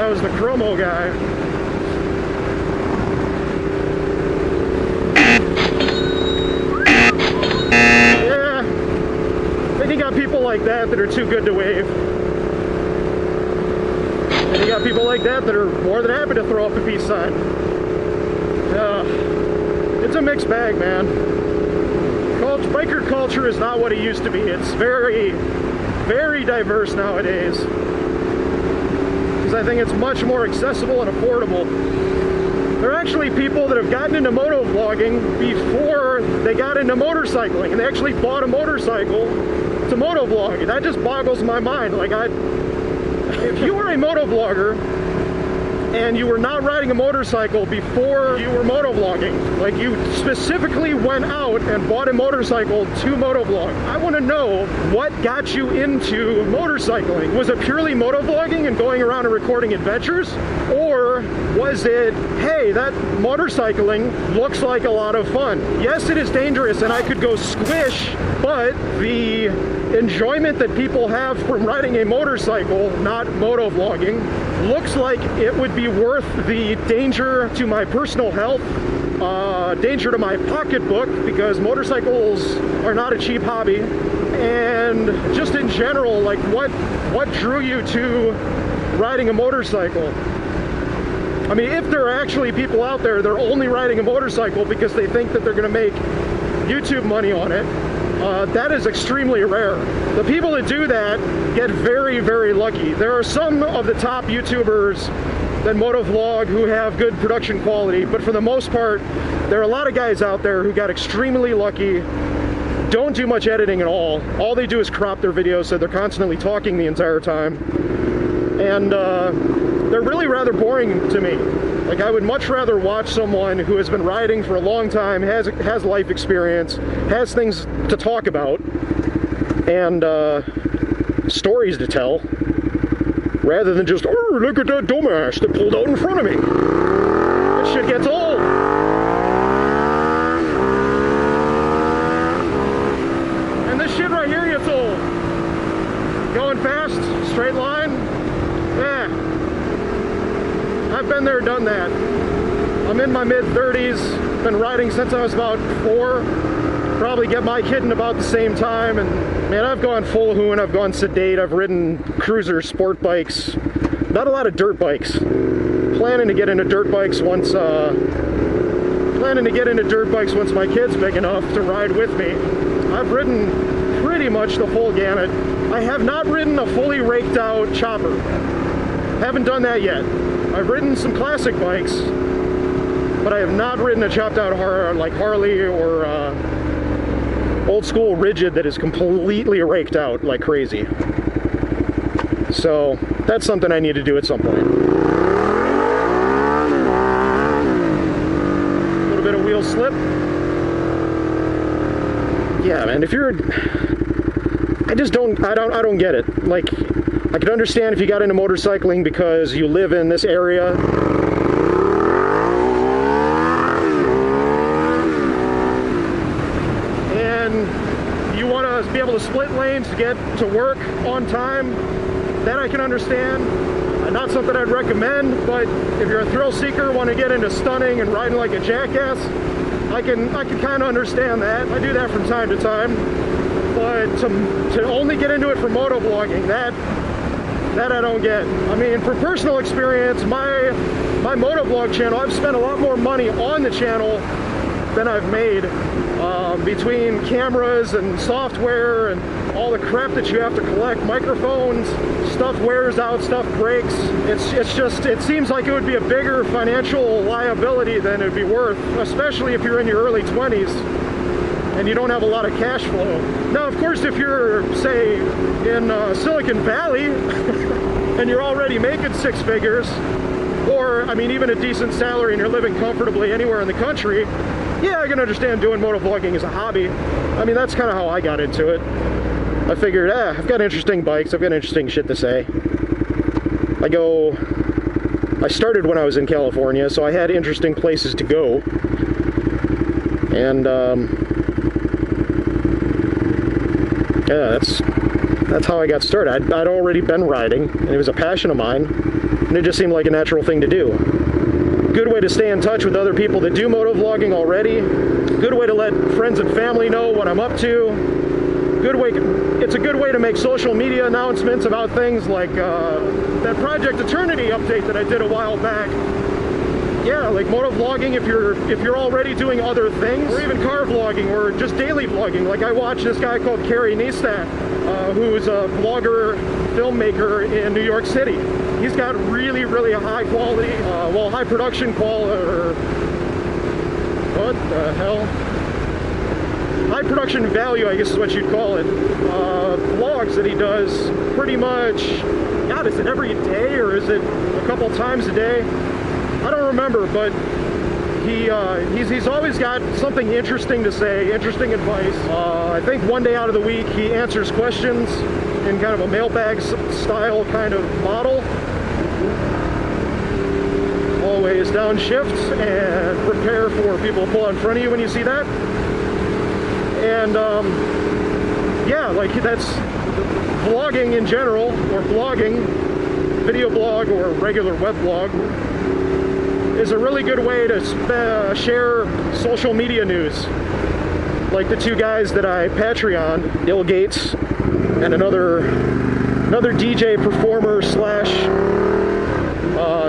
was the chromo guy. Yeah. Then you got people like that that are too good to wave. And you got people like that that are more than happy to throw up a peace sign. It's a mixed bag, man. Biker culture is not what it used to be. It's very, very diverse nowadays. Because I think it's much more accessible and affordable. There are actually people that have gotten into motovlogging before they got into motorcycling, and they actually bought a motorcycle to motovlog. That just boggles my mind. Like, if you were a motovlogger and you were not riding a motorcycle before you were motovlogging, like you specifically went out and bought a motorcycle to motovlog, I want to know what got you into motorcycling. Was it purely motovlogging and going around and recording adventures? Or was it, hey, that motorcycling looks like a lot of fun? Yes, it is dangerous and I could go squish, but the enjoyment that people have from riding a motorcycle, not motovlogging, looks like it would be worth the danger to my personal health, danger to my pocketbook, because motorcycles are not a cheap hobby, and just in general, like what drew you to riding a motorcycle? I mean, if there are actually people out there that are only riding a motorcycle because they think that they're going to make YouTube money on it, that is extremely rare. The people that do that get very, very lucky. There are some of the top YouTubers that motovlog who have good production quality, but for the most part, there are a lot of guys out there who got extremely lucky, don't do much editing at all. All they do is crop their videos, so they're constantly talking the entire time. And they're really rather boring to me. Like, I would much rather watch someone who has been riding for a long time, has life experience, has things to talk about, and stories to tell, rather than just, oh, look at that dumbass that pulled out in front of me. That shit gets old. And this shit right here gets old. Going fast, straight line, yeah. I've been there, done that. I'm in my mid-30s, been riding since I was about 4. Probably get my kid in about the same time, and man, I've gone full hoon, I've gone sedate, I've ridden cruiser sport bikes, not a lot of dirt bikes. Planning to get into dirt bikes once my kid's big enough to ride with me. I've ridden pretty much the full gamut. I have not ridden a fully raked out chopper. Haven't done that yet. I've ridden some classic bikes, but I have not ridden a chopped out like Harley or old school rigid that is completely raked out like crazy. So that's something I need to do at some point. A little bit of wheel slip. Yeah, man, if you're, I don't get it. Like, I could understand if you got into motorcycling because you live in this area. And you want to be able to split lanes to get to work on time. That I can understand. Not something I'd recommend, but if you're a thrill seeker, want to get into stunning and riding like a jackass, I can kind of understand that. I do that from time to time. But to only get into it for motovlogging, that I don't get. I mean, for personal experience, my motovlog channel, I've spent a lot more money on the channel than I've made, between cameras and software and all the crap that you have to collect, microphones, stuff wears out, stuff breaks. It seems like it would be a bigger financial liability than it'd be worth, especially if you're in your early 20s and you don't have a lot of cash flow. Now, of course, if you're, say, in Silicon Valley and you're already making 6 figures, or, I mean, even a decent salary and you're living comfortably anywhere in the country, yeah, I can understand doing motovlogging as a hobby. I mean, that's kind of how I got into it. I figured, I've got interesting bikes, I've got interesting shit to say. I started when I was in California, so I had interesting places to go. And, yeah, that's how I got started. I'd already been riding, and it was a passion of mine, and it just seemed like a natural thing to do. Good way to stay in touch with other people that do motovlogging already. Good way to let friends and family know what I'm up to. Good way. It's a good way to make social media announcements about things like that Project Eternity update that I did a while back. Yeah, like motovlogging if you're already doing other things, or even car vlogging, or just daily vlogging. Like I watch this guy called Carrie Neistat, who's a vlogger, filmmaker in New York City. He's got really, really high quality, high production quality, or what the hell? High production value, I guess is what you'd call it. Vlogs that he does pretty much, God, is it every day or is it a couple times a day? I don't remember, but he's always got something interesting to say, interesting advice. I think one day out of the week he answers questions in kind of a mailbag style kind of model. Always downshift and prepare for people to pull out in front of you when you see that. And yeah, like that's vlogging in general, or blogging, video blog or regular web blog, is a really good way to share social media news. Like the two guys that I Patreon, Bill Gates and another DJ performer slash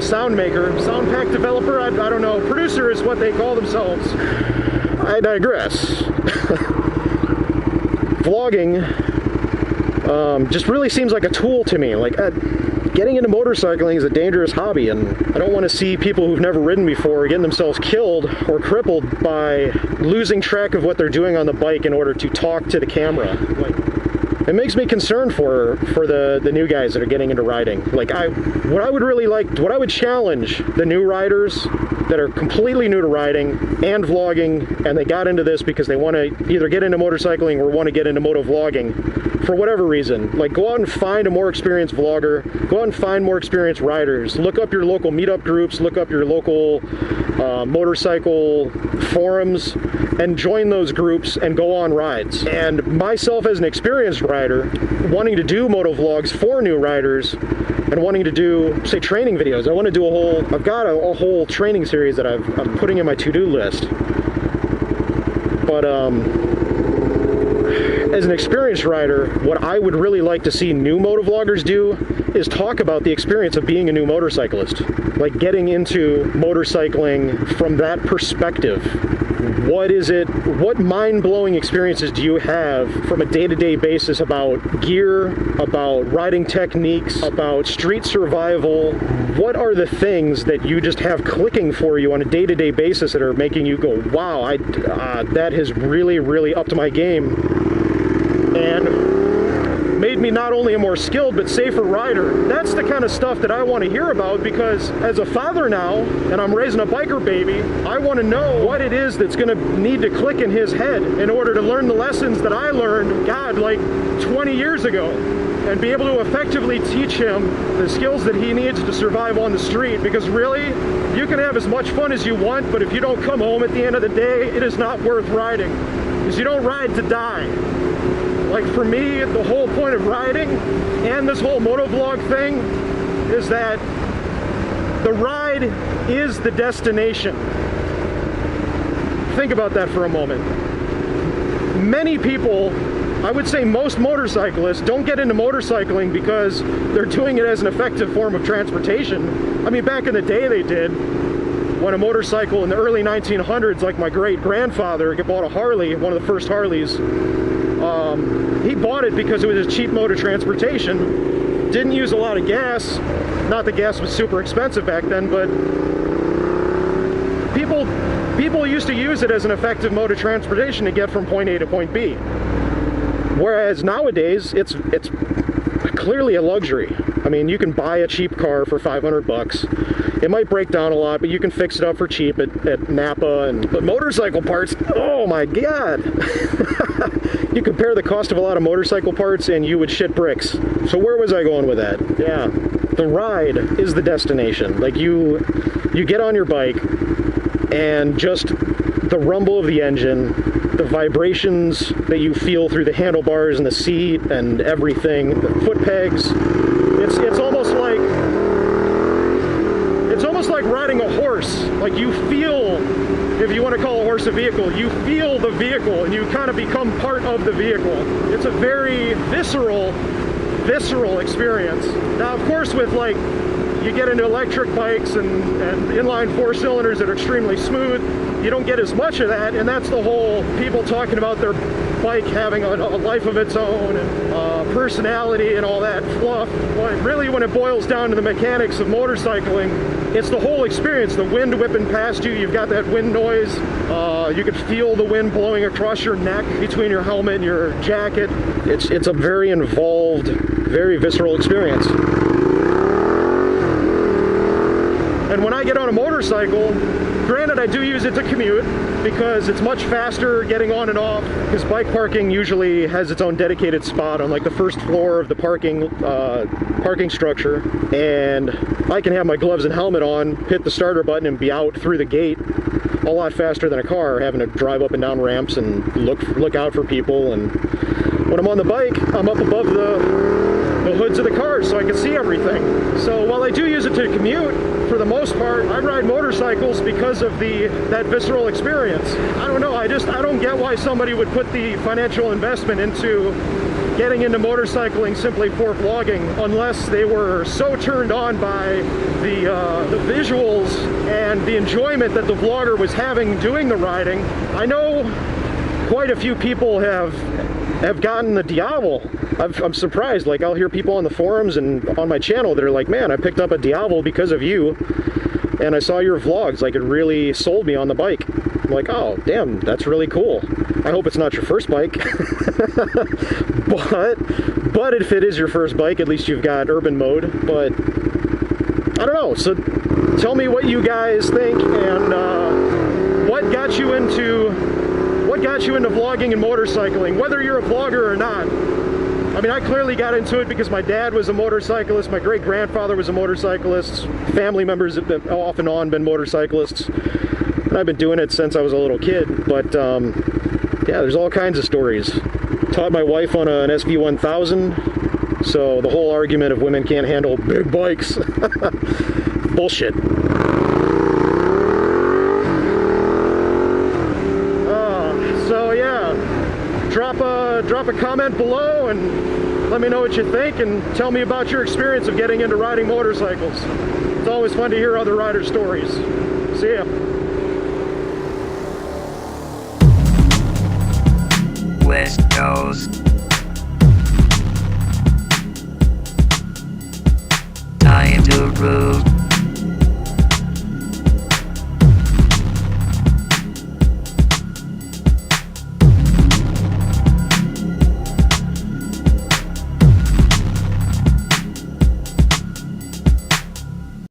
sound maker, sound pack developer, I don't know, producer is what they call themselves. I digress. Vlogging just really seems like a tool to me. Like getting into motorcycling is a dangerous hobby, and I don't want to see people who've never ridden before getting themselves killed or crippled by losing track of what they're doing on the bike in order to talk to the camera. Like, it makes me concerned for the new guys that are getting into riding. Like what I would challenge the new riders that are completely new to riding and vlogging, and they got into this because they want to either get into motorcycling or want to get into motovlogging for whatever reason. Like, go out and find a more experienced vlogger, go out and find more experienced riders, look up your local meetup groups, look up your local motorcycle forums, and join those groups and go on rides. And myself as an experienced rider, wanting to do motovlogs for new riders, and wanting to do, say, training videos. I want to do I've got a whole training series that I'm putting in my to-do list. But as an experienced rider, what I would really like to see new motovloggers do is talk about the experience of being a new motorcyclist. Like getting into motorcycling from that perspective. What is it, what mind-blowing experiences do you have from a day-to-day basis about gear, about riding techniques, about street survival? What are the things that you just have clicking for you on a day-to-day basis that are making you go, wow, that has really, really upped my game and made me not only a more skilled but safer rider? That's the kind of stuff that I want to hear about, because as a father now, and I'm raising a biker baby, I want to know what it is that's going to need to click in his head in order to learn the lessons that I learned, God, like 20 years ago, and be able to effectively teach him the skills that he needs to survive on the street. Because really, you can have as much fun as you want, but if you don't come home at the end of the day, it is not worth riding, because you don't ride to die. Like for me, the whole point of riding and this whole motovlog thing is that the ride is the destination. Think about that for a moment. Many people, I would say most motorcyclists, don't get into motorcycling because they're doing it as an effective form of transportation. I mean, back in the day they did. When a motorcycle in the early 1900s, like my great-grandfather bought a Harley, one of the first Harleys. He bought it because it was a cheap mode of transportation. Didn't use a lot of gas. Not that gas was super expensive back then, but people used to use it as an effective mode of transportation to get from point A to point B. Whereas nowadays, it's clearly a luxury. I mean, you can buy a cheap car for 500 bucks. It might break down a lot, but you can fix it up for cheap at Napa. But motorcycle parts, oh my God. You compare the cost of a lot of motorcycle parts and you would shit bricks. So where was I going with that? Yeah, the ride is the destination. Like you get on your bike and just the rumble of the engine, the vibrations that you feel through the handlebars and the seat and everything, the foot pegs. It's almost like riding a horse. Like you feel, if you want to call a horse a vehicle, you feel the vehicle and you kind of become part of the vehicle. It's a very visceral experience. Now, of course, with like, you get into electric bikes and inline 4-cylinders that are extremely smooth, you don't get as much of that, and that's the whole people talking about their bike having a life of its own and personality and all that fluff. But really, when it boils down to the mechanics of motorcycling, it's the whole experience. The wind whipping past you, you've got that wind noise, you can feel the wind blowing across your neck between your helmet and your jacket. It's a very involved, very visceral experience. And when I get on a motorcycle, granted I do use it to commute because it's much faster getting on and off, because bike parking usually has its own dedicated spot on like the first floor of the parking structure, and I can have my gloves and helmet on, hit the starter button and be out through the gate a lot faster than a car, having to drive up and down ramps and look out for people. And when I'm on the bike, I'm up above the hoods of the cars so I can see everything. So while I do use it to commute, for the most part, I ride motorcycles because of that visceral experience. I don't know, I don't get why somebody would put the financial investment into getting into motorcycling simply for vlogging, unless they were so turned on by the visuals and the enjoyment that the vlogger was having doing the riding. I know quite a few people have gotten the Diavel. I'm surprised. Like, I'll hear people on the forums and on my channel that are like, man, I picked up a Diavel because of you, and I saw your vlogs. Like, it really sold me on the bike. I'm like, oh, damn, that's really cool. I hope it's not your first bike. but if it is your first bike, at least you've got urban mode. But I don't know. So tell me what you guys think, and what got you into vlogging and motorcycling, whether you're a vlogger or not. I mean, I clearly got into it because my dad was a motorcyclist, my great-grandfather was a motorcyclist, family members have been, off and on been motorcyclists, and I've been doing it since I was a little kid. But yeah, there's all kinds of stories. Taught my wife on an SV1000, so the whole argument of women can't handle big bikes, bullshit. So yeah, drop a comment below and let me know what you think, and tell me about your experience of getting into riding motorcycles. It's always fun to hear other riders' stories. See ya. West Coast. Time to root.